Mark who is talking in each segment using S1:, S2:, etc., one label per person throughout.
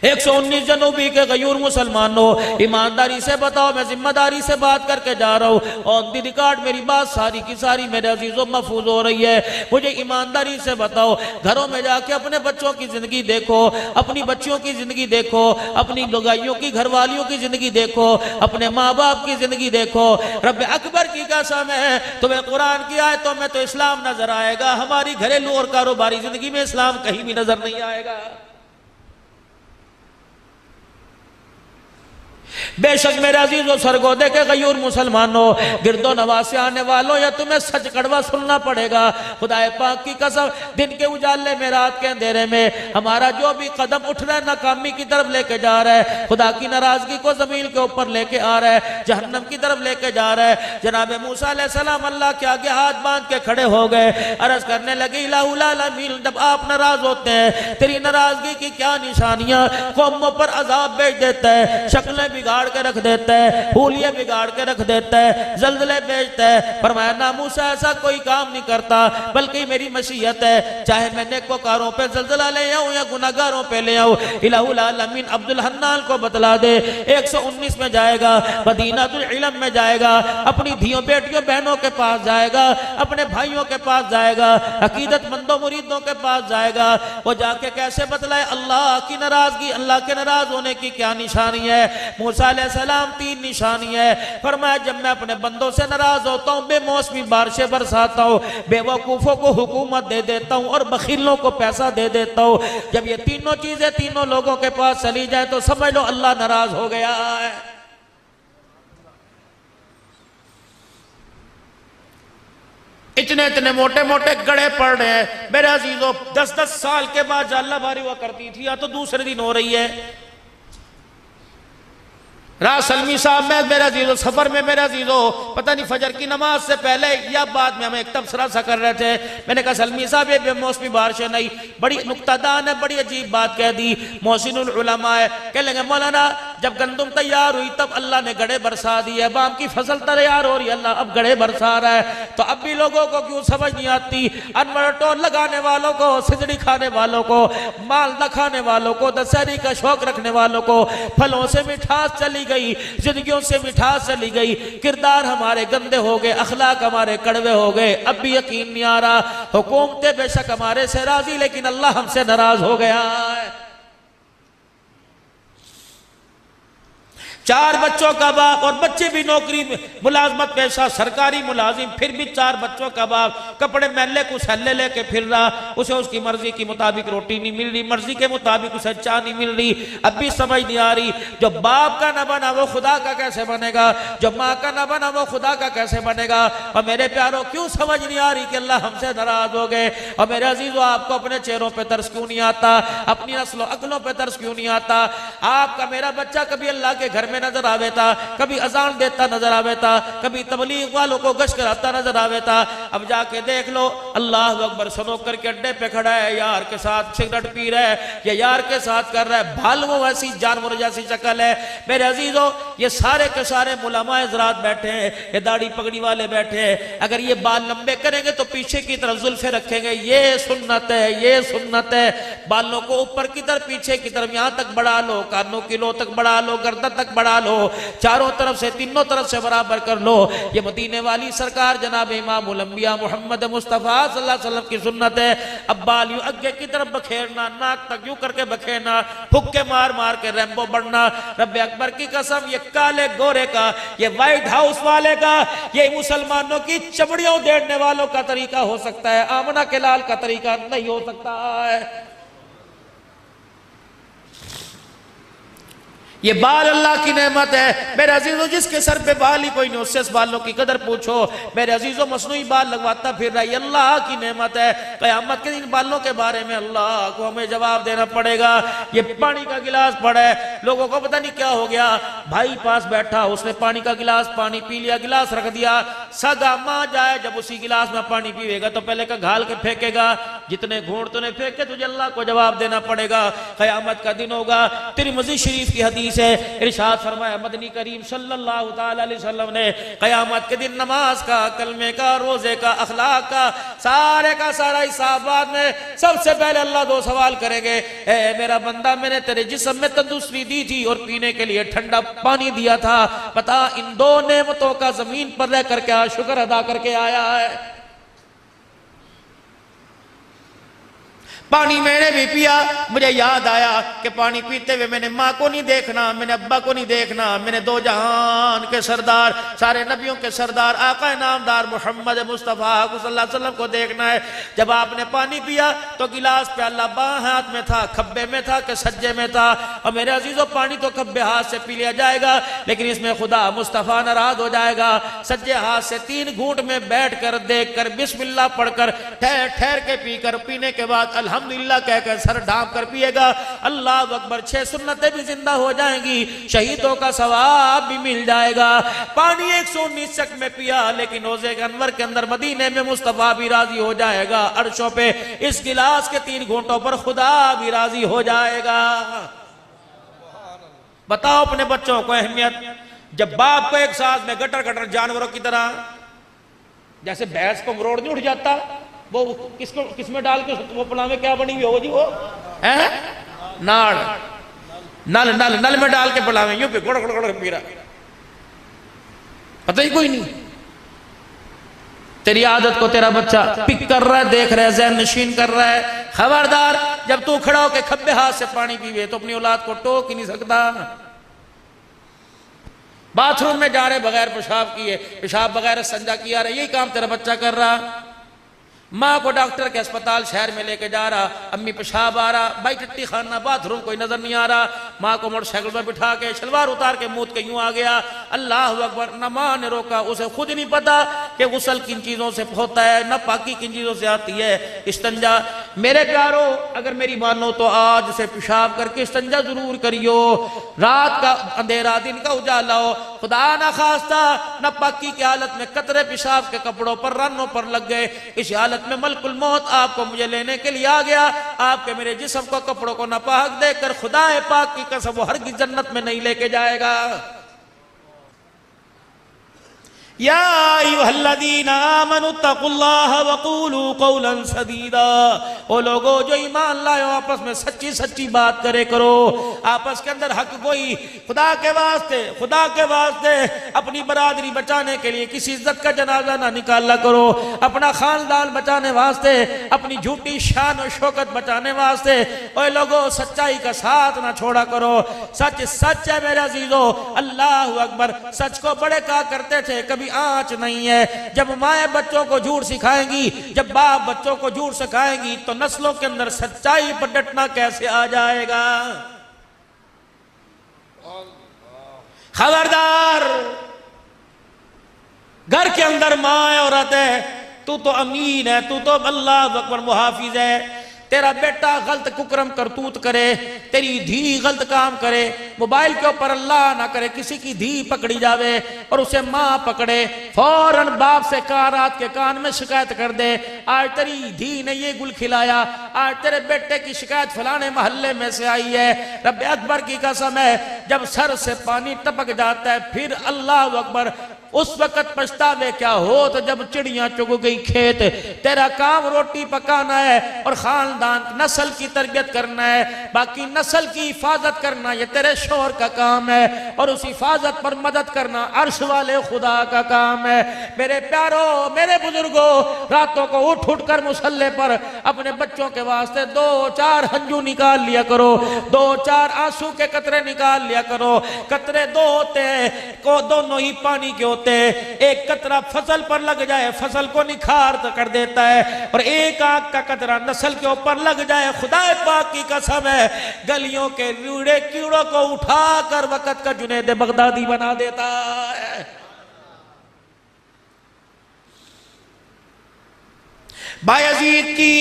S1: 119 जनूबी के गयूर मुसलमानों, ईमानदारी से बताओ, मैं जिम्मेदारी से बात करके जा रहा हूँ। ऑन दी रिकॉर्ड मेरी बात सारी की सारी मेरे अजीजों महफूज हो रही है। मुझे ईमानदारी से बताओ, घरों में जाके अपने बच्चों की जिंदगी देखो, अपनी बच्चियों की जिंदगी देखो, अपनी लुगाइयों की घरवालियों की जिंदगी देखो, अपने माँ बाप की जिंदगी देखो। रब अकबर की कसम है, तुम्हें कुरान की आयतों में तो इस्लाम नजर आएगा, हमारी घरेलू और कारोबारी जिंदगी में इस्लाम कहीं भी नजर नहीं आएगा। बेशक मेरे अजीजों सरगोदे के गयूर मुसलमानों, गिरदो नवाज से आने वालों, या तुम्हें सच कड़वा सुनना पड़ेगा। खुदाए पाक की कसम, दिन के उजाले में रात के अंधेरे में हमारा जो भी कदम उठ रहा है नाकामी की तरफ लेके जा रहा है, खुदा की नाराजगी को जमीन के ऊपर लेके आ रहा है, जहन्नम की तरफ लेके जा रहा है। जनाब मूसा अलैहिस्सलाम अल्लाह के आगे हाथ बांध के खड़े हो गए, अर्ज करने लगे, इलाहुल आलमीन, जब आप नाराज होते हैं तेरी नाराजगी की क्या निशानियां, कौमों पर अजाब भेज देता है, शक्लें बिगाड़ के रख देता है, हुलिये बिगाड़ के रख देता है, जल्जले भेजता है। फरमाया ना मूसा ऐसा कोई काम नहीं करता, बल्कि मेरी मशीयत है, चाहे मैं नेकोकारों पे जल्जला ले आऊं या गुनाहगारों पे ले आऊं। इलाहुल आलमीन अब्दुल हन्नान को बतला दे, 119 में जाएगा, मदीनातुल इल्म में जाएगा, अपनी धियों बेटियों बहनों के पास जाएगा, अपने भाइयों के पास जाएगा, अकीदतमंदों मुरीदों के पास जाएगा। वो जाके कैसे बतलाए अल्लाह की नाराजगी, अल्लाह के नाराज होने की क्या निशानी है। मूसा अलैहिस्सलाम 3 निशानी है। फरमाया जब मैं अपने बंदों से नाराज होता हूँ, बेमौसमी बारिशें बरसाता हूँ, बेवकूफों को हुकूमत दे देता हूँ और बखीलों को पैसा दे देता हूँ। जब ये तीनों चीजें तीनों लोगों के पास चली जाए तो समझ लो अल्लाह नाराज हो गया है। इतने इतने मोटे मोटे गड़े पड़ रहे हैं मेरे अजीजों। 10-10 साल के बाद अल्लाह बारी हुआ करती थी, या तो दूसरे दिन हो रही है। राज सलमी साहब में मेरा जीजो सफर में मेरा जीजो पता नहीं फजर की नमाज से पहले या बाद में हमें एक तबसरा सा कर रहे थे। मैंने कहा सलमी साहब ये बेमौसमी बारिशें नहीं, बड़ी नुक्तादान है, बड़ी अजीब बात कह दी। मोहसिनुल उलमा है, कह लेंगे मौलाना जब गंदुम तैयार हुई तब अल्लाह ने गड़े बरसा दिए, अब आम की फसल तैयार हो रही है, अल्लाह अब गड़े बरसा रहा है। तो अब भी लोगों को क्यों समझ नहीं आती, अनवर टोल लगाने वालों को, सिजड़ी खाने वालों को, माल न खाने वालों को, दशहरी का शौक रखने वालों को फलों से मिठास चली गई, जिंदगियों से मिठास चली गई, किरदार हमारे गंदे हो गए, अखलाक हमारे कड़वे हो गए। अब भी यकीन नहीं आ रहा, हुकूमतें बेशक हमारे से राजी लेकिन अल्लाह हमसे नाराज हो गया है। 4 बच्चों का बाप, और बच्चे भी नौकरी मुलाजमत पेशा सरकारी मुलाजिम, फिर भी 4 बच्चों का बाप, कपड़े मैले को सल्ले लेके फिर रहा, उसे उसकी मर्जी के मुताबिक रोटी नहीं मिल रही, मर्जी के मुताबिक उसे चाय नहीं मिल रही। अब भी समझ नहीं आ रही, जो बाप का न बना वो खुदा का कैसे बनेगा, जो माँ का न बना वो खुदा का कैसे बनेगा। और मेरे प्यारों क्यों समझ नहीं आ रही कि अल्लाह हमसे नाराज हो गए। और मेरे अजीजों आपको अपने चेहरों पर तरस क्यों नहीं आता, अपनी नस्लों अकलों पर तरस क्यों नहीं आता। आपका मेरा बच्चा कभी अल्लाह के घर में नजर आवे था, कभी अजान देता नजर आवे था, कभी तबलीग वालों को गश्त कराता नजर आवे था। अब जाके देख लो अल्लाह अकबर सनोकर के अड्डे पे खड़ा है, यार के साथ सिगरेट पी रहा है या यार के साथ कर रहा है, भालू ऐसी जानवर जैसी शक्ल है। मेरे अजीजों ये सारे के सारे मुलामा हज़रात बैठे हैं, ये दाढ़ी पगड़ी वाले बैठे हैं, अगर ये बाल लंबे करेंगे तो पीछे की तरफ जुल्फे रखेंगे, ये सुन्नत है, ये सुन्नत है। बालों को ऊपर की तरफ पीछे की तरफ यहाँ तक बढ़ा लो, कानों की लो तक बढ़ा लो, गर्दन तक बढ़ा लो, चारों तरफ से तीनों तरफ से बराबर कर लो। ये मदीने वाली सरकार जनाब इमामुल अंबिया मोहम्मद मुस्तफा सल्लल्लाहु अलैहि वसल्लम की सुन्नत है। अब बाल यूं आगे की तरफ बखेरना, नाक तक यूं करके बखेरना, फुक्के मार मार के रैम्बो बढ़ना। रब्बे अकबर की कसम ये काले गोरे का, ये व्हाइट हाउस वाले का, ये मुसलमानों की चमड़ियों उधेड़ने वालों का तरीका हो सकता है, आमना के लाल का तरीका नहीं हो सकता है। ये बाल अल्लाह की नेमत है मेरे अजीजों, जिसके सर पे बाल ही कोई नहीं उससे इस बालों की कदर पूछो। मेरे अजीजों मसनूई बाल लगवाता फिर रहा है, अल्लाह की नेमत है। क़यामत के दिन बालों के बारे में अल्लाह को हमें जवाब देना पड़ेगा। ये पानी का गिलास पड़ा है, लोगों को पता नहीं क्या हो गया, भाई पास बैठा उसने पानी का गिलास पानी पी लिया, गिलास रख दिया, सगा माँ जाए जब उसी गिलास में पानी पीएगा तो पहले का घाल के फेंकेगा, जितने घूंट तूने फेंके तुझे अल्लाह को जवाब देना पड़ेगा। क़यामत का दिन होगा। तिरमिज़ी शरीफ की हदीस है, इरशाद फरमाया मदनी करीम सल्लल्लाहु ताला अलैहि वसल्लम ने क़यामत के दिन नमाज का, कलमे का, रोजे का, अखलाक का सारे का सारा हिसाब बाद में सबसे पहले अल्लाह दो सवाल करेंगे। ए मेरा बंदा, मैंने तेरे जिस्म में तंदुरुस्ती दी थी और पीने के लिए ठंडा पानी दिया था, पता इन दो नेमतों का जमीन पर रह करके आज शुक्र अदा करके आया है। पानी मैंने भी पिया, मुझे याद आया कि पानी पीते हुए मैंने माँ को नहीं देखना, मैंने अब्बा को नहीं देखना, मैंने दो जहान के सरदार, सारे नबियों के सरदार आका नामदार मोहम्मद मुस्तफ़ा सल्लल्लाहु अलैहि वसल्लम को देखना है। जब आपने पानी पिया तो गिलास प्याला बाएं हाथ में था, खब्बे में था कि सज्जे में था? और मेरे अजीजों, पानी तो खब्बे हाथ से पी लिया जाएगा, लेकिन इसमें खुदा मुस्तफ़ा नाराज हो जाएगा। सज्जे हाथ से 3 घूंट में बैठ कर देख कर बिस्मिल्लाह पढ़कर ठहर ठहर के पीकर पीने के बाद अल्हम्दुलिल्लाह कहकर सर ढांप कर पिएगा। अल्लाह अकबर, 6 सुन्नतें भी जिंदा हो जाएंगी, शहीदों का सवाब भी मिल जाएगा। पानी 119 शक में पिया, लेकिन रोजे के अनवर के अंदर मदीने में मुस्तफा भी राजी हो जाएगा। अर्शों पे इस गिलास के 3 घूंटों पर खुदा भी राजी हो जाएगा। बताओ अपने बच्चों को अहमियत। जब बाप को एक साथ में गटर गटर जानवरों की तरह, जैसे भैंस को मरोड़ नहीं उठ जाता, वो किसमें डाल के वो पलावे क्या बनी हुई होगी वो है नाड़, नल नल नल में डाल के पलावे यूं पे गुड़ गुड़ गुड़ पी रहा, पता ही कोई नहीं। तेरी आदत को तेरा बच्चा पिक कर रहा है, देख रहा है, ज़हन नशीन कर रहा है। खबरदार, जब तू खड़ा होके खब्बे हाथ से पानी पीवे तो अपनी औलाद को टोक ही नहीं सकता। बाथरूम में जा रहे बगैर पेशाब किए, पेशाब बगैर संजा किया रहे, यही काम तेरा बच्चा कर रहा। माँ को डॉक्टर के अस्पताल शहर में लेके जा रहा, अम्मी पेशाब आ रहा, भाई टट्टी खाना, बाथरूम कोई नजर नहीं आ रहा। माँ को मोटरसाइकिल पर बिठा के शलवार उतार के मुंह के यूं आ गया। अल्लाह अकबर, न माँ ने रोका, उसे खुद नहीं पता कि गुस्ल किन चीजों से होता है, न पाकी किन चीजों से आती है। इस्तंजा, मेरे प्यारो, अगर मेरी मानो तो आज से पेशाब करके इस्तंजा जरूर करियो। रात का अंधेरा, दिन का उजाला हो, खुदा ना खास्ता न पाकी की हालत में कतरे पेशाब के कपड़ों पर, रनों पर लग गए, इस हालत में मलकुल मौत आपको मुझे लेने के लिए आ गया। आपके मेरे जिस्म को, कपड़ों को नापाक देखकर खुदाए पाक की कसम वो हरगिज़ जन्नत में नहीं लेके जाएगा। या अय्युहल्लज़ीना आमनु तक़ुल्लाह वक़ूलू क़ौलन सदीदा। ओ लोगो जो ईमान लाए हो, आपस में सच्ची सच्ची बात करे करो। आपस के अंदर हक कोई, खुदा के वास्ते, खुदा के वास्ते अपनी बरादरी बचाने के लिए किसी इज्जत का जनाजा ना निकाला करो। अपना खानदान बचाने वास्ते, अपनी झूठी शान और शौकत बचाने वास्ते ओ लोगो सच्चाई का साथ ना छोड़ा करो। सच सच है मेरे अजीजों, अल्लाह अकबर। सच को बड़े कहा करते थे, कभी आंच नहीं है। जब माए बच्चों को झूठ सिखाएंगी, जब बाप बच्चों को झूठ सिखाएंगी, तो नस्लों के अंदर सच्चाई पर डटना कैसे आ जाएगा। खबरदार, घर के अंदर माँ औरत है, तू तो अमीन है, तू तो अल्लाह अकबर मुहाफिज है। तेरा बेटा गलत कुकरम करतूत करे, तेरी धी गलत काम करे, मोबाइल के ऊपर अल्लाह ना करे किसी की धी पकड़ी जावे और उसे माँ पकड़े, फौरन बाप से कहा रात के कान में शिकायत कर दे, आज तेरी धी ने ये गुल खिलाया, आज तेरे बेटे की शिकायत फलाने मोहल्ले में से आई है। रब अकबर की कसम है, जब सर से पानी टपक जाता है फिर अल्लाह अकबर उस वक्त पछतावे क्या हो तो जब चिड़ियां चुग गई खेत। तेरा काम रोटी पकाना है और खानदान नस्ल की तरबियत करना है, बाकी नस्ल की हिफाजत करना ये तेरे शोहर का काम है और उस हिफाजत पर मदद करना अर्श वाले खुदा का काम है। मेरे प्यारों, मेरे बुजुर्गों, रातों को उठ उठ कर मुसल्ले पर अपने बच्चों के वास्ते 2-4 हंजू निकाल लिया करो, 2-4 आंसू के कतरे निकाल लिया करो। कतरे 2 होते हैं, को दोनों ही पानी के होते। एक कतरा फसल पर लग जाए, फसल को निखार कर देता है, और एक आंख का कतरा नस्ल के ऊपर लग जाए, खुदा पाक की कसम है गलियों के कीड़े कीड़ों को उठाकर वक्त का जुनैद बगदादी बना देता है। बायजीद की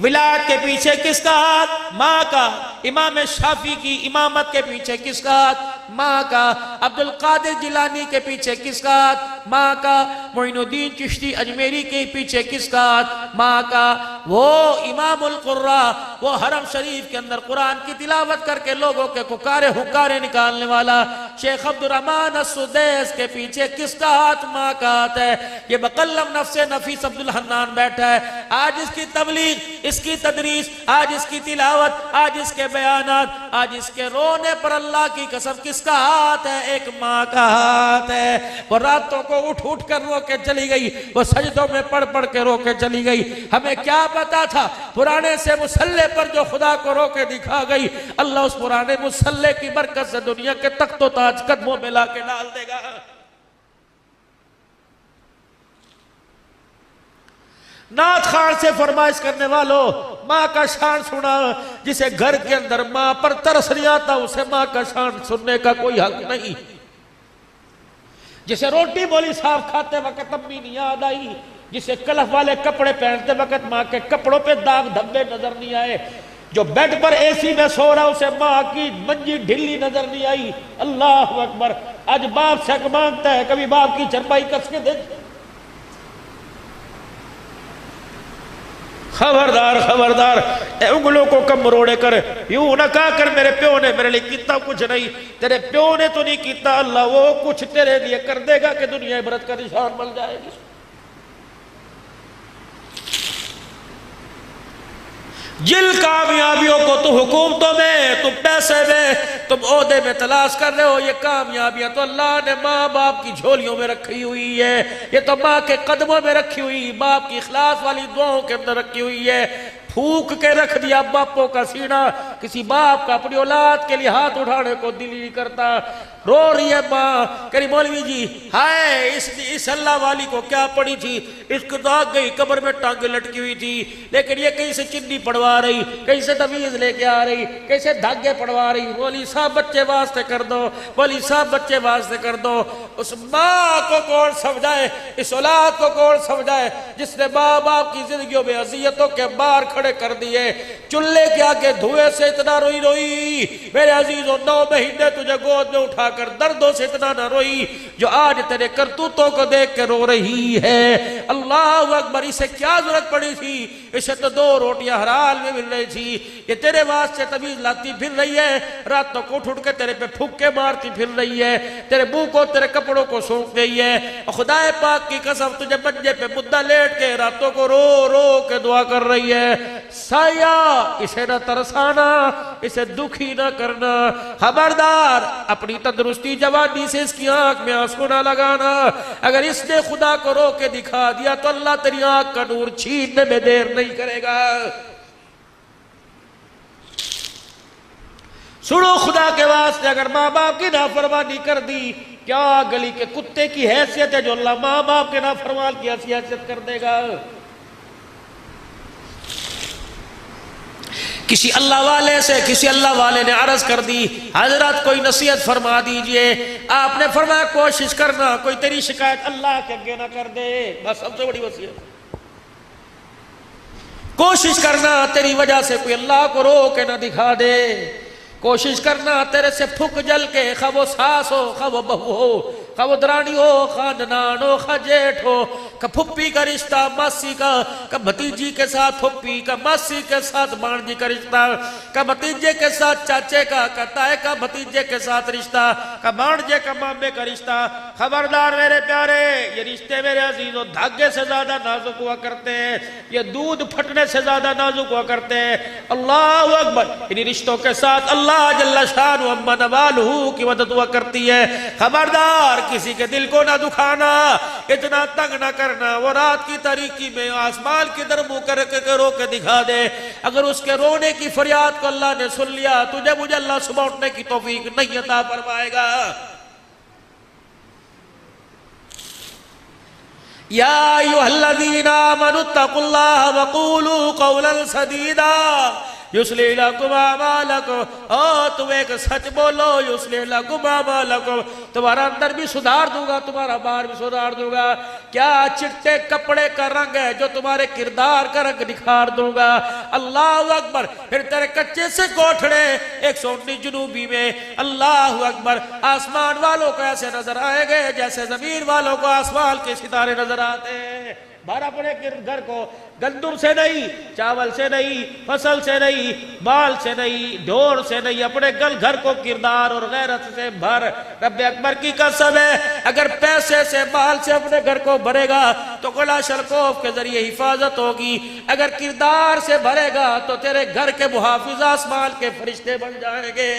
S1: विलायत के पीछे किसका हाथ? माँ का। इमाम शाफी की इमामत के पीछे किसका हाथ? माँ का। अब्दुल कादिर जिलानी के पीछे किसका हाथ? माँ का। मोइनुद्दीन चिश्ती अजमेरी के पीछे किसका हाथ? माँ का। वो इमामुल कुर्रा, वो हरम शरीफ के अंदर कुरान की तिलावत करके लोगों के कुकारे हुकारे निकालने वाला शेख अब्दुर्रहमान अस्सुदैस के पीछे किसका हाथ? माँ का हाथ है। ये बकल्लम नफ्से नफीस अब्दुल हन्नान बैठा है, आज इसकी तबलीग, इसकी तदरीस, आज इसकी तिलावत, आज इसके बयानात, आज इसके रोने पर अल्लाह की कसम किसका हाथ है? एक माँ का हाथ है। वो रातों को उठ उठ कर रो के चली गई, वो सजदों में पढ़ पढ़ के रो के चली गई। हमें क्या पता था पुराने से मुसल्ले पर जो खुदा को रो के दिखा गई, अल्लाह उस पुराने मुसल्ले की बरकत से दुनिया के तख्तो ताज कदमों में लाके डाल देगा। नाथ खान से फरमाइश करने वालों, माँ का शान सुना। जिसे घर के अंदर माँ पर तरस नहीं आता उसे माँ का शान सुनने का कोई हक नहीं। जिसे रोटी बोली साफ खाते वक्त अम्मी नहीं याद आई, जिसे कलफ वाले कपड़े पहनते वक्त माँ के कपड़ों पे दाग धब्बे नजर नहीं आए, जो बेड पर एसी में सो रहा उसे माँ की मंजी ढिल्ली नजर नहीं आई। अल्लाह अकबर। आज बाप से मांगता है, कभी बाप की चरपाई कस के देख। खबरदार खबरदार, उंगलों को कम मरोड़े कर, यूं ना कहा कर मेरे प्यो ने मेरे लिए कितना कुछ नहीं। तेरे प्यो ने तो नहीं किया, अल्लाह वो कुछ तेरे लिए कर देगा कि दुनिया इबरत का निशान बन जाएगी। जिन कामयाबियों को तुम हुकूमतों में, तुम पैसे में, तुम ओहदे में तलाश कर रहे हो, ये कामयाबियां तो अल्लाह ने माँ बाप की झोलियों में रखी हुई है। ये तो माँ के कदमों में रखी हुई, बाप की इखलास वाली दुआओं के अंदर रखी हुई है। फूक के रख दिया बापों का सीना, किसी बाप का अपनी औलाद के लिए हाथ उठाने को दिल नहीं करता। रो रही है माँ, करी मौलवी जी हाय इस अल्लाह वाली को क्या पड़ी थी, इसको तो आग गई, कब्र में टांगे लटकी हुई थी, लेकिन ये कहीं से चिन्नी पड़वा रही, कहीं से तवीज लेके आ रही, कैसे धागे पड़वा रही। बोली साहब बच्चे वास्ते कर दो, बोली साहब बच्चे वास्ते कर दो। उस माँ को कौन समझाए, इस औलाद को कौन समझाए जिसने माँ बाप की जिंदगियों में अजियतों के बार खड़े कर दिए। चूल्हे के आगे धुएं से इतना रोई रोई मेरे अजीजों, 9 महीने तुझे गोद में उठाकर दर्दों से इतना न रोई जो आज तेरे करतूतों को देख के रो रही है। अल्लाह अकबर। इसे क्या जरूरत पड़ी थी, इसे तो 2 रोटियां हराल में मिल रही थी, ये तेरे वास्ते तवीज लाती फिर रही है, रातों को उठ उठ के तेरे पे फुक्के मारती फिर रही है, तेरे मुंह को तेरे कपड़ों को सूंघ गई है। और खुदाए पाक की कसम तुझे मंजे पे मुद्दा लेट के रातों को रो रो के दुआ कर रही है। साया इसे न तरसाना, इसे दुखी न करना। खबरदार अपनी तंदुरुस्ती जवानी से इसकी आंख में आंसू न लगाना। अगर इसने खुदा को रो के दिखा दिया तो अल्लाह तेरी आंख का नूर छीनने में देर नहीं करेगा। सुनो खुदा के वास्ते, अगर माँ बाप की नाफरमानी कर दी, क्या गली के कुत्ते की हैसियत है जो अल्लाह माँ बाप के नाफरमान की हैसियत कर देगा। किसी अल्लाह वाले से किसी अल्लाह वाले ने अर्ज कर दी, हजरत कोई नसीहत फरमा दीजिए। आपने फरमाया कोशिश करना कोई तेरी शिकायत अल्लाह के आगे ना कर दे, बस सबसे बड़ी वसीयत। कोशिश करना तेरी वजह से कोई अल्लाह को रो के ना दिखा दे। कोशिश करना तेरे से फुक जल के, खा वो सास हो, खा वो बहू हो, खा वो दरानी हो, खा ननान हो, खा जेठ हो, का फुप्पी का रिश्ता मासी का भतीजी के साथ फुप्पी का, मासी के साथ भांजी का रिश्ता, का भतीजे के साथ चाचे का ताए का भतीजे के साथ रिश्ता, का भांजे का मामे का रिश्ता। खबरदार मेरे प्यारे, ये रिश्ते मेरे अजीजों धागे से ज्यादा नाजुक हुआ करते हैं, ये दूध फटने से ज्यादा नाजुक हुआ करते हैं। अल्लाह अकबर। इन रिश्तों के साथ अल्लाह जल्ला शान अम्मा नवालहू की मदद हुआ करती है। खबरदार किसी के दिल को ना दुखाना, इतना तंग ना करना। वो रात की तारीकी में आसमान की तरफ मुंह करके रो के दिखा दे। अगर उसके रोने की फरियाद को अल्लाह ने सुन लिया, तुझे मुझे अल्लाह सुबह उठने की तौफीक नहीं अता फरमाएगा। या अय्युहल्लज़ीना आमनुत्तकुल्लाह वक़ूलू क़ौलन सदीदा। युस्लिह लकुम अमालकुम, ओ तुम एक सच बोलो, युस्लिह लकुम अमालकुम, तुम्हारा अंदर भी सुधार दूंगा, तुम्हारा बाहर भी सुधार दूंगा। क्या चिट्टे कपड़े का रंग है जो तुम्हारे किरदार का रंग निखार दूंगा। अल्लाह अकबर। फिर तेरे कच्चे से कोठड़े 119 जुनूबी में, अल्लाह अकबर, आसमान वालों को ऐसे नजर आएंगे जैसे जमीन वालों को आसमान के सितारे नजर आते हैं। भर अपने घर को गंदुम से नहीं, चावल से नहीं, फसल से नहीं, बाल से नहीं, ढोर से नहीं, अपने घर को किरदार और गैरत से भर। रब्बे अकबर की कसम है, अगर पैसे से माल से अपने घर को भरेगा तो कला शलकोफ के जरिए हिफाजत होगी, अगर किरदार से भरेगा तो तेरे घर के मुहाफिज आसमान के फरिश्ते बन जाएंगे।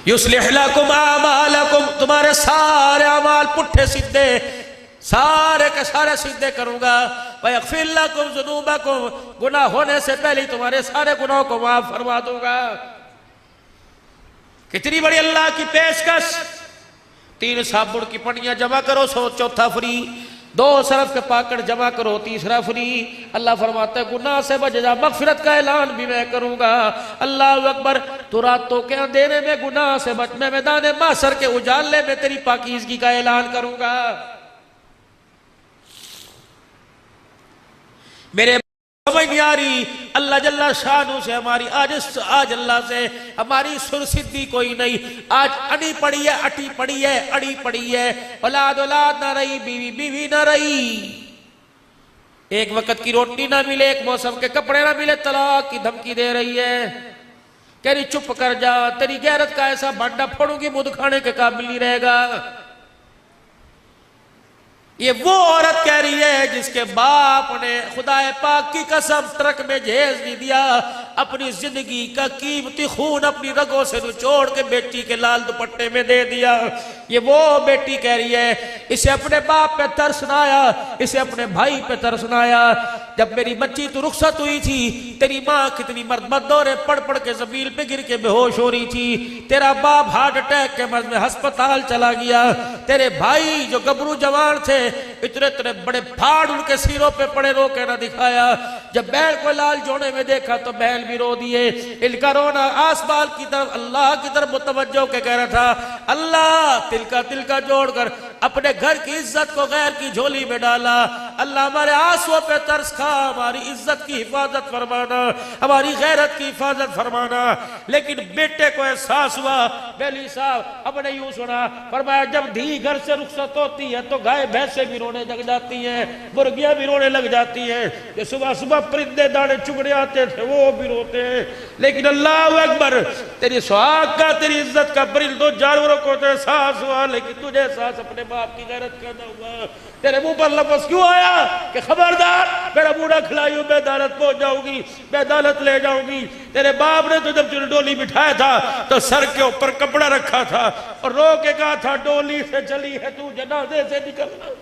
S1: युस्लिह लकुम अमालकुम, तुम्हारे सारे अमाल पुट्ठे सीधे, सारे के सारे सीधे करूंगा। वयग़फ़िर लकुम ज़ुनूबकुम, गुनाह होने से पहले तुम्हारे सारे गुनाहों को माफ फरमा दूंगा। कितनी बड़ी अल्लाह की पेशकश। 3 साबुन की पन्नियां जमा करो, 100 चौथा फ्री। 2 सरफ के पाकट जमा करो, तीसरा फ्री। अल्लाह फरमाता है गुनाह से बच जा, मगफिरत का ऐलान भी मैं करूंगा। अल्लाह अकबर। तो रातों के अंधेरे में गुनाह से बच, मैं मैदान मासर के उजाले में तेरी पाकीज़गी का ऐलान करूंगा। मेरे समझ नहीं आ रही, अल्लाह जल्ला शानू से हमारी आज अल्लाह से हमारी सुरसिद्धि कोई नहीं। आज अड़ी पड़ी है, अटी पड़ी है, अड़ी पड़ी है, औलाद औलाद ना रही, बीवी बीवी ना रही, एक वक्त की रोटी ना मिले, एक मौसम के कपड़े ना मिले, तलाक की धमकी दे रही है। कह रही चुप कर जा, तेरी गैरत का ऐसा भांडा फोड़ूंगी मुंह खाने के काबिल नहीं रहेगा। ये वो औरत कह रही है जिसके बाप ने खुदाए पाक की कसम ट्रक में जहेज नहीं दिया, अपनी जिंदगी का कीमती खून अपनी रगों से निचोड़ के बेटी के लाल दुपट्टे में दे दिया। ये वो बेटी कह रही है, इसे अपने बाप पे तरस ना आया, इसे अपने भाई पे तरस ना आया। जब मेरी बच्ची तू रुखसत हुई थी, तेरी माँ कितनी मर्द दौरे पड़ पड़ के जमीन पे गिर के बेहोश हो रही थी, तेरा बाप हार्ट अटैक के मर्ज में अस्पताल चला गया, तेरे भाई जो गबरू जवान थे इतने इतने बड़े फाड़ उनके सिरों पे पड़े, रो के ना दिखाया। जब बैल को लाल जोड़े में देखा तो बैल भी रो दिए। इनका रोना आसमान की तरफ, अल्लाह की तरफ मुतवज्जो के कह रहा था, अल्लाह तिलका तिलका जोड़कर अपने घर की इज्जत को गैर की झोली में डाला। अल्लाह हमारे आंसुओं पे तरस खा, हमारी इज्जत की हिफाजत फरमाना, हमारी गैरत की हिफाजत फरमाना। लेकिन बेटे को एहसास हुआ, बेली साहब अपने यूं सुना, फरमाया जब धी घर से रुखसत होती है तो गाय भैंसे भी रोने लग जाती हैं, मुर्गियां भी रोने लग जाती हैं, जो सुबह सुबह परिंदे दाने चुगड़े आते थे वो भी रोते हैं। लेकिन अल्लाह अकबर, तेरी सुहाग का, तेरी इज्जत का परिंदों जानवरों को तो एहसास हुआ, लेकिन तुझे एहसास अपने बाप की गैरत का न हुआ। तेरे मुंह पर लफ्ज़ क्यों आया कि खबरदार मेरा बूढ़ा खिलाई मैं अदालत पहुंच जाऊंगी, मैं अदालत ले जाऊंगी। तेरे बाप ने तो जब तुझे डोली बिठाया था तो सर के ऊपर कपड़ा रखा था और रो के कहा था डोली से चली है तू जनाजे से निकलना।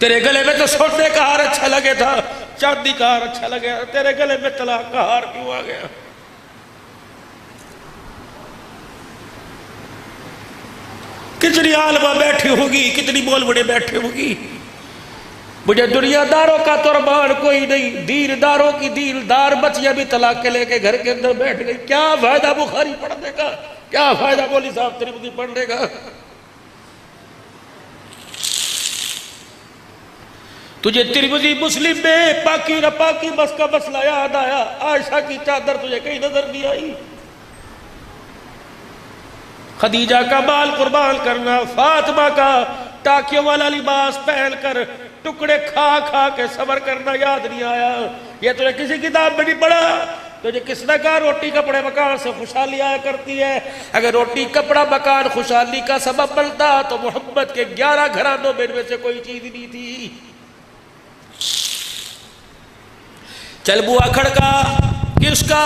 S1: तेरे गले में तो सोने का हार अच्छा लगे था, चांदी का हार अच्छा लगे, तेरे गले में तलाक का हार क्यों आ गया? कितनी आलमा बैठी होगी, कितनी बोल बड़े बैठे होगी। मुझे दुनियादारों का तुरबान कोई नहीं, दीनदारों की दीनदार बच्चियां भी तलाक के लेके घर के अंदर बैठ गई। क्या फायदा बुखारी पढ़ने का, क्या फायदा बोली साहब तिरमिज़ी पढ़ने का? तुझे तिरमिज़ी मुस्लिम में पाकी न पाकी बस का मसला याद आया, आयशा की चादर तुझे कहीं नजर नहीं आई, खदीजा का बाल कुर्बान करना, फातिमा का टाकियों वाला लिबास पहनकर टुकड़े खा खा के सबर करना याद नहीं आया। ये तुझे किसी किताब में नहीं पढ़ा। तुझे किसने कहा रोटी कपड़े मकान से खुशहाली आया करती है? अगर रोटी कपड़ा मकान खुशहाली का सबब बनता तो मोहम्मद के 11 घरानों में इनमें से कोई चीज नहीं थी। चल बुआ खड़का किसका?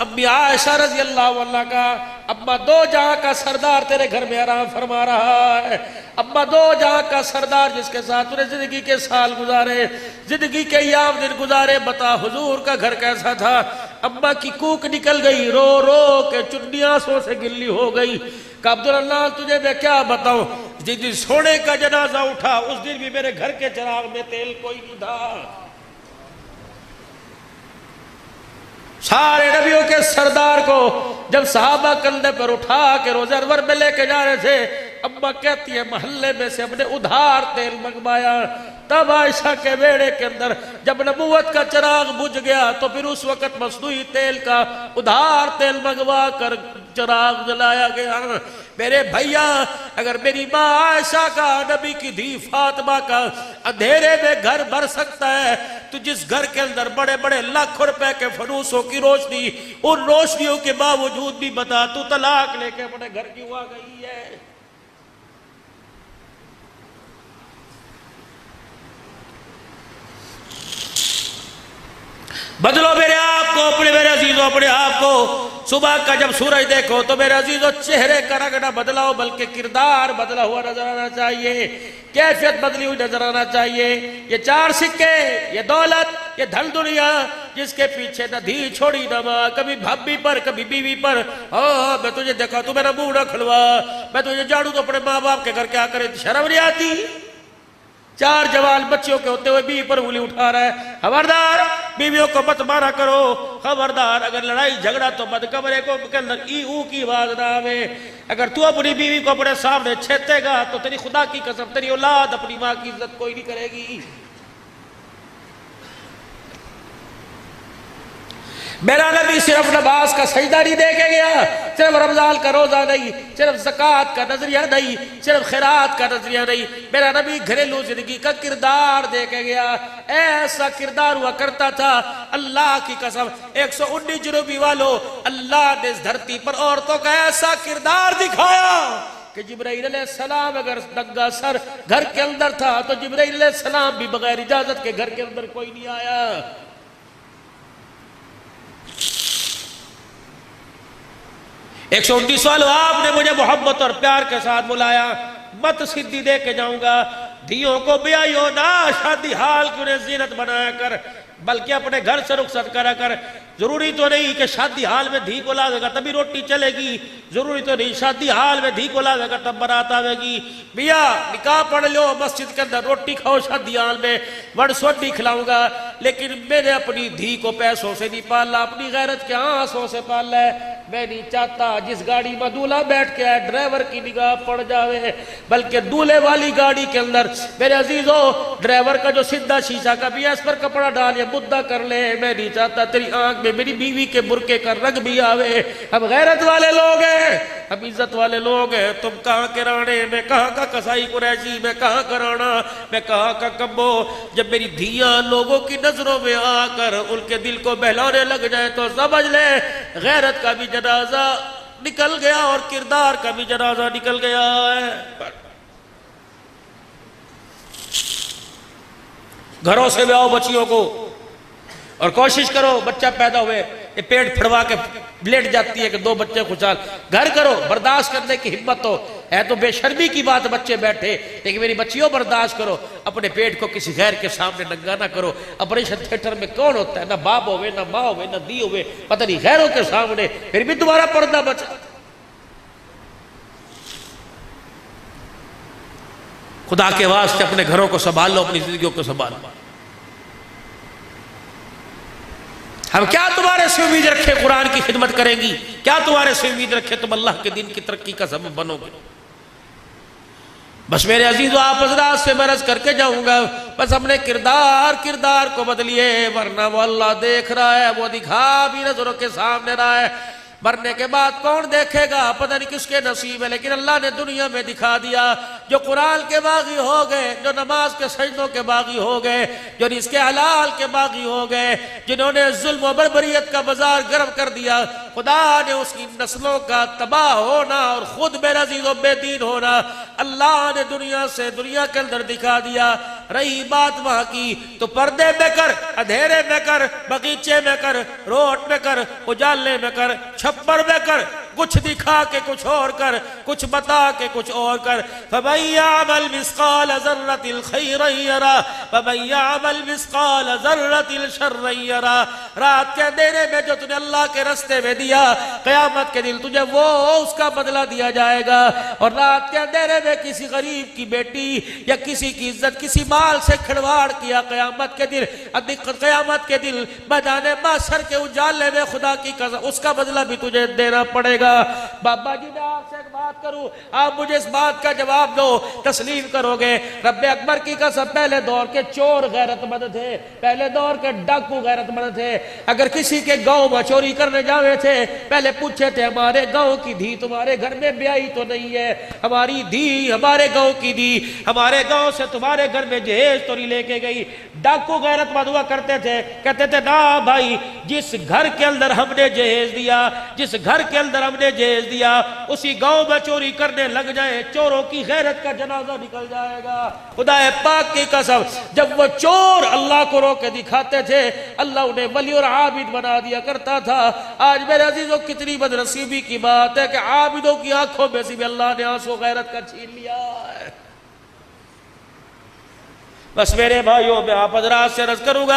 S1: अम्मी आयशा रज़ी अल्लाह अन्हा का। अम्मा दो जहां का सरदार तेरे घर में आराम फरमा रहा है, अम्मा दो जहां का सरदार जिसके साथ तूने जिंदगी के साल गुजारे, जिंदगी के याम दिन गुजारे, बता हुजूर का घर कैसा था? अम्मा की कूक निकल गई, रो रो के चुन्नी आंसुओं से गिल्ली हो गई। कहा अब्दुल्लाह तुझे मैं क्या बताऊं, जिस दिन सोने का जनाजा उठा उस दिन भी मेरे घर के चिराग में तेल कोई नहीं था। सारे नबियों के सरदार को जब सहाबा कंधे पर उठा के रोज़े अनवर में लेके जा रहे थे, अम्मा कहती है महल्ले में से हमने उधार तेल मंगवाया। तब आयशा के बेड़े के अंदर जब नबूवत का चिराग बुझ गया तो फिर उस वक्त मसनूई तेल का उधार तेल मंगवा कर चिराग जलाया गया। मेरे भैया, अगर मेरी माँ आयशा का, नबी की धी फातिमा का अंधेरे में घर भर सकता है, तो जिस घर के अंदर बड़े बड़े लाखों रुपए के फनूसों की रोशनी, उन रोशनियों के बावजूद भी बता तू तलाक लेके अपने घर क्यों आ गई है? बदलो मेरे आप को, अपने मेरे अजीजों अपने आप को। सुबह का जब सूरज देखो तो मेरे अजीजों चेहरे का रंग ना बदलाओ, बल्कि किरदार बदला हुआ नजर आना चाहिए, कैफियत बदली हुई नजर आना चाहिए। ये चार सिक्के, ये दौलत, ये धन दुनिया, जिसके पीछे न धी छोड़ी न माँ, कभी भाभी पर कभी बीवी पर। हाँ, मैं तुझे देखा तू मेरा मुंह न खुलवा, मैं तुझे झाड़ू तो अपने माँ बाप के घर क्या करे, शर्म नहीं आती? चार जवान बच्चियों के होते हुए बीवी पर उंगली उठा रहा है। खबरदार, बीवियों को मत मारा करो, खबरदार। अगर लड़ाई झगड़ा तो मत कमरे को के अंदर ई ऊ की आवाज ना आवे। अगर तू अपनी बीवी को अपने सामने छेतेगा तो तेरी खुदा की कसम तेरी औलाद अपनी माँ की इज्जत कोई नहीं करेगी। मेरा नबी सिर्फ नमाज का सजदा नहीं दे के गया, सिर्फ रमजान का रोजा नहीं, सिर्फ ज़कात का नजरिया नहीं, सिर्फ खैरात का नजरिया नहीं, मेरा नबी घरेलू जिंदगी का किरदार दे के गया। ऐसा किरदार हुआ करता था, अल्लाह की कसम 119 जुनूबी वालों, अल्लाह ने इस धरती पर औरतों का ऐसा किरदार दिखाया कि जिब्राइल अलैहिस्सलाम अगर नंगा सर घर के अंदर था तो जिब्राइल अलैहिस्सलाम भी बगैर इजाजत के घर के अंदर कोई नहीं आया। 119 वालों, आपने मुझे मोहब्बत और प्यार के साथ बुलाया, मत सिद्धि दे के जाऊंगा। धियों को ब्याहियो ना, शादी हाल की उन्हें जीनत बनाया कर, बल्कि अपने घर से रुखसत करा कर। जरूरी तो नहीं कि शादी हाल में धी को लावेगा तभी रोटी चलेगी, जरूरी तो नहीं शादी हाल में धी को लावेगा तब बारात आवेगी। भैया निकाह पढ़ लो, मस्जिद के अंदर रोटी खाओ, शादी हाल में बड़ सोटी खिलाऊंगा, लेकिन मैंने अपनी धी को पैसों से नहीं पाला, अपनी गैरत के आंसुओं से पाला है। मैं नहीं चाहता जिस गाड़ी में दूल्हा बैठ के आए ड्राइवर की निगाह पड़ जावे, बल्कि दूल्हे वाली गाड़ी के अंदर मेरे अजीजों ड्राइवर का जो सीधा शीशा का भी है इस पर कपड़ा डाल या मुद्दा कर ले। मैं नहीं चाहता तेरी आंख में मेरी बीवी के बुरके का रंग भी आवे। हम गैरत वाले लोग हैं, हम इज्जत वाले लोग हैं। तुम कहाँ के राणे, मैं कहाँ का कसाई कुरैशी, मैं कहाँ का राणा, मैं कहाँ का कब्बो। जब मेरी धियां लोगों की नजरों में आकर उनके दिल को बहलाने लग जाए तो समझ ले गैरत का भी जनाजा निकल गया और किरदार का भी जनाजा निकल गया है। घरों से ब्याओ बच्चियों को और कोशिश करो बच्चा पैदा हुए ये पेट फड़वा के लेट जाती है कि दो बच्चे खुशहाल। घर करो, बर्दाश्त करने की हिम्मत हो, है तो बेशर्मी की बात बच्चे बैठे, लेकिन मेरी बच्चियों बर्दाश्त करो। अपने पेट को किसी गैर के सामने नंगा ना करो। ऑपरेशन थिएटर में कौन होता है, ना बाप होवे ना माँ होवे ना दी होवे, पता नहीं गैरों के सामने, फिर भी तुम्हारा पर्दा बचा। खुदा के वास्ते अपने घरों को संभाल लो, अपनी जिंदगियों को संभालो। हम क्या तुम्हारे से उम्मीद रखे कुरान की खिदमत करेंगी, क्या तुम्हारे से उम्मीद रखे तुम अल्लाह के दिन की तरक्की का सबब बनोगे। बस मेरे अजीजों आप हज़रात से मरज करके जाऊंगा, बस हमने किरदार को बदलिए, वरना वो अल्लाह देख रहा है, वो दिखा भी नजरों के सामने रहा है। मरने के बाद कौन देखेगा, पता नहीं किसके नसीब है, लेकिन अल्लाह ने दुनिया में दिखा दिया। जो कुरान के बागी हो गए, जो नमाज के सजदों के बागी हो गए, जो रिज़्क़े हलाल के बागी हो गए, जिन्होंने जुल्म और बर्बरियत का बाजार गर्म कर दिया, खुदा ने उसकी नस्लों का तबाह होना और खुद बेनज़ीर और बेदीन होना अल्लाह ने दुनिया के अंदर दिखा दिया। रही बात वहां की तो पर्दे में कर, अंधेरे में कर, बगीचे में कर, रोड में कर, उजाले में कर, छप्पर में कर, कुछ दिखा के कुछ और कर, कुछ बता के कुछ और कर। फमन यअमल मिस्काल ज़र्रतिल खैरन यरा वमन यअमल मिस्काल ज़र्रतिल शर्रन यरा। रात के अंधेरे में जो तूने अल्लाह के रास्ते में दिया, क़यामत के दिन तुझे वो उसका बदला दिया जाएगा। और रात के अंधेरे में किसी गरीब की बेटी या किसी की इज्जत, किसी माल से खिलवाड़ किया, क़यामत के दिन मैदान माशर के उजाले में खुदा की कसम उसका बदला भी तुझे देना पड़ेगा। बाबा जी मैं आपसे एक बात करूं, आप मुझे इस बात का जवाब दो, तस्लीम करोगे? रब्बे अकबर की कसम पहले दौर के चोर गैरतमंद थे, पहले दौर के डाकू गैरतमंद थे। अगर किसी के गांव में चोरी करने जावे थे, पहले पूछे थे हमारे गांव की धी तुम्हारे घर में ब्याही तो नहीं है? हमारी धी हमारे गांव की धी हमारे गांव से तुम्हारे घर में जहेज तो नहीं लेके गई? डाकू गैरतमंद हुआ करते थे, कहते थे ना भाई, जिस घर के अंदर हमने जहेज दिया, जिस घर के अंदर हमने जहेज दिया, उसी गांव में चोरी करने लग जाए, चोरों की गैरत का जनाजा निकल जाएगा। खुदा पाक की कसम जब वो चोर अल्लाह को रोके दिखाते थे, अल्लाह उन्हें वली और आबिद बना दिया करता था। आज मेरे अजीजों कितनी बदनसीबी की बात है कि आबिदों की आंखों में से भी अल्लाह ने आंसू गैरत का छीन लिया है। बस मेरे भाइयों मैं आप हजरात से अर्ज करूंगा,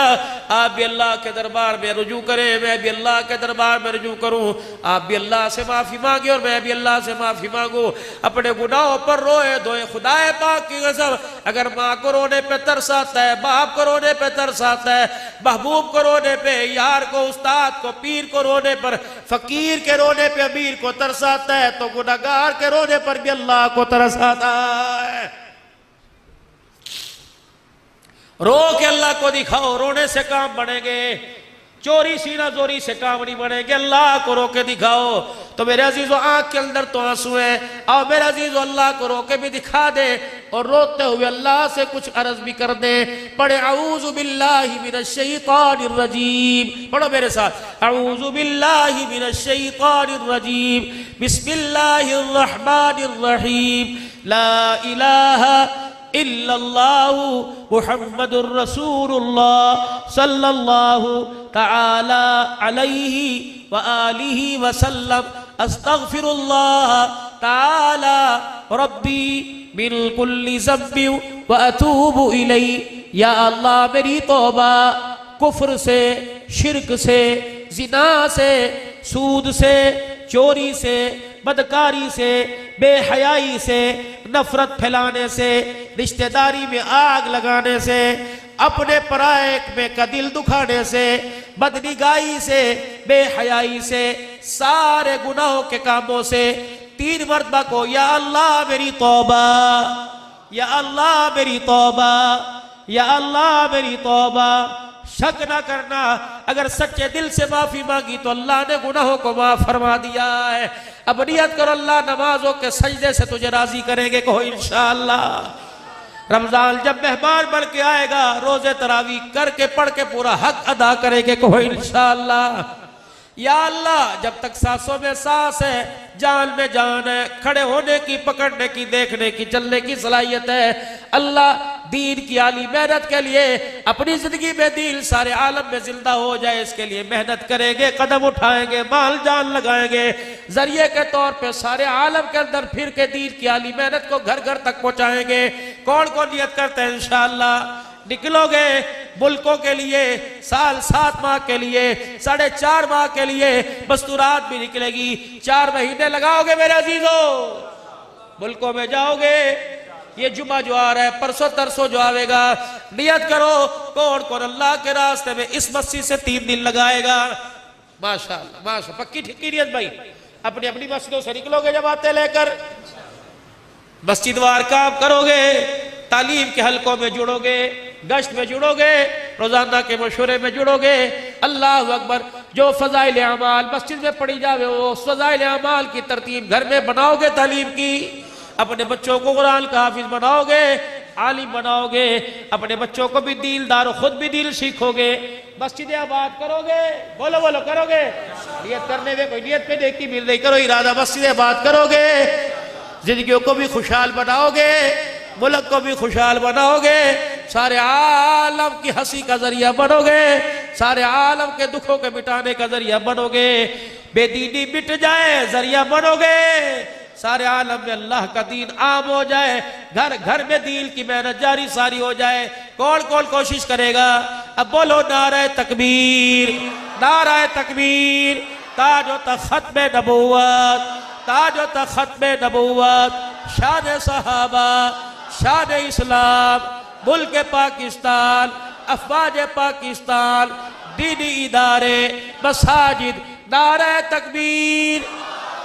S1: आप भी अल्लाह के दरबार में रुजू करें, मैं भी अल्लाह के दरबार में रुजू करूं। आप भी अल्लाह से माफ़ी मांगे और मैं भी अल्लाह से माफ़ी मांगू। अपने गुनाहों पर रोए धोए खुदाए पाक की कसम, अगर माँ को रोने पे तरस आता है, बाप को रोने पे तरस आता है, महबूब को रोने पे, यार को, उस्ताद को, पीर को रोने पर, फकीर के रोने पे अमीर को तरस आता है, तो गुनाहगार के रोने पर भी अल्लाह को तरस आता है। रो के अल्लाह को दिखाओ, रोने से काम बनेंगे, चोरी सीना जोरी से काम नहीं बनेंगे। अल्लाह को रो के दिखाओ तो मेरे अजीजों आंख के अंदर तो आंसू है, और मेरे अजीजों अल्लाह को रो के भी दिखा दे और रोते हुए अल्लाह से कुछ अर्ज भी कर दे। पढ़े औज़ु बिल्लाहि मिनश शैतानिर रजीम, पढ़ो मेरे साथ, औज़ु बिल्लाहि मिनश शैतानिर रजीम, बिस्मिल्लाहिर रहमानिर रहीम, ला इलाहा इल्लल्लाहु मुहम्मदुर रसूलुल्लाह सल्लल्लाहु तआला अलैहि व आलिहि व सल्लम, अस्तगफिरुल्लाह तआला रब्बी मिन कुल्ली ज़म्बि व अतूबु इलैहि। या अल्लाह मेरी तौबा कुफ्र से, शिरक से, जिना से, सूद से, चोरी से, बदकारी से, बेहयाई से, नफरत फैलाने से, रिश्तेदारी में आग लगाने से, अपने पराये में का दिल दुखाने से, बदनिगाही से, बेहयाई से, सारे गुनाहों के कामों से 3 मरतबा को या अल्लाह मेरी तौबा, या अल्लाह मेरी तौबा, या अल्लाह मेरी तौबा। शक ना करना, अगर सच्चे दिल से माफी मांगी तो अल्लाह ने गुनाहों को माफ फरमा दिया है। अब नियत करो अल्लाह नमाजों के सजदे से तुझे राजी करेंगे, कहो इंशाअल्लाह। रमजान जब मेहमान बन के आएगा, रोजे तरावी करके पढ़ के पूरा हक अदा करेंगे, कहो इंशाअल्लाह। या अल्लाह जब तक सांसों में सांस है, जान में जान है, खड़े होने की, पकड़ने की, देखने की, चलने की सलाहियत है, अल्लाह दीन की आली मेहनत के लिए अपनी जिंदगी में दीन सारे आलम में जिंदा हो जाए, इसके लिए मेहनत करेंगे, कदम उठाएंगे, माल जान लगाएंगे, जरिए के तौर पे सारे आलम के अंदर फिर के दीन की आली मेहनत को घर घर तक पहुंचाएंगे। कौन कौन नियत करते हैं इंशाअल्लाह? निकलोगे मुल्कों के लिए, साल 7 माह के लिए, 4.5 माह के लिए, मस्तूरात भी निकलेगी, 4 महीने लगाओगे मेरे अजीजों, मुल्कों में जाओगे। ये जुमा जो आ रहा है, परसों तरसों जो आवेगा, नियत करो कौन कौन अल्लाह के रास्ते में इस मस्जिद से 3 दिन लगाएगा। माशाअल्लाह माशाअल्लाह, पक्की ठिक्की नियत भाई, अपनी अपनी मस्जिदों से निकलोगे जमातें लेकर, मस्जिद वार काम करोगे, तालीम के हलकों में जुड़ोगे, गश्त में जुड़ोगे, रोजाना के मशवरे में जुड़ोगे। अल्लाह अकबर। जो फजाइल अमाल मस्जिद में पढ़ी जावे, वो फजाइल अमाल की तरतीब घर में बनाओगे, तालीम की, अपने बच्चों को कुरान का हाफिज बनाओगे, आलिम बनाओगे, अपने बच्चों को भी दीलदार, खुद भी दिल सीखोगे, मस्जिद आबाद करोगे, बोलो बोलो करोगे। नियत करने में कोई नियत पे देखती मिल रही, करो इरादा, मस्जिद आबाद करोगे, जिंदगियों को भी खुशहाल बनाओगे, मुल्क को भी खुशहाल बनाओगे, सारे आलम की हंसी का जरिया बनोगे, सारे आलम के दुखों के मिटाने का जरिया बनोगे। बेदीनी मिट जाए, जरिया बनोगे, सारे आलम में अल्लाह का दीन आम हो जाए, घर घर में दीन की मेहनत जारी सारी हो जाए। कौन कौन कोशिश करेगा? अब बोलो नारे तकबीर, नारे तकबीर। ताजो तख्त में नबूवत, ताजो तख्त में नबूवत, शान सहाबा, शान इस्लाम, मुल्क पाकिस्तान, अफवाज पाकिस्तान, दीनी इदारे, मसाजिद, नारे तकबीर।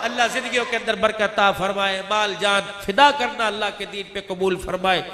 S1: अल्लाह जिंदगियों के अंदर बरकत फरमाए, माल जान फिदा करना अल्लाह के दीन पे कबूल फरमाए।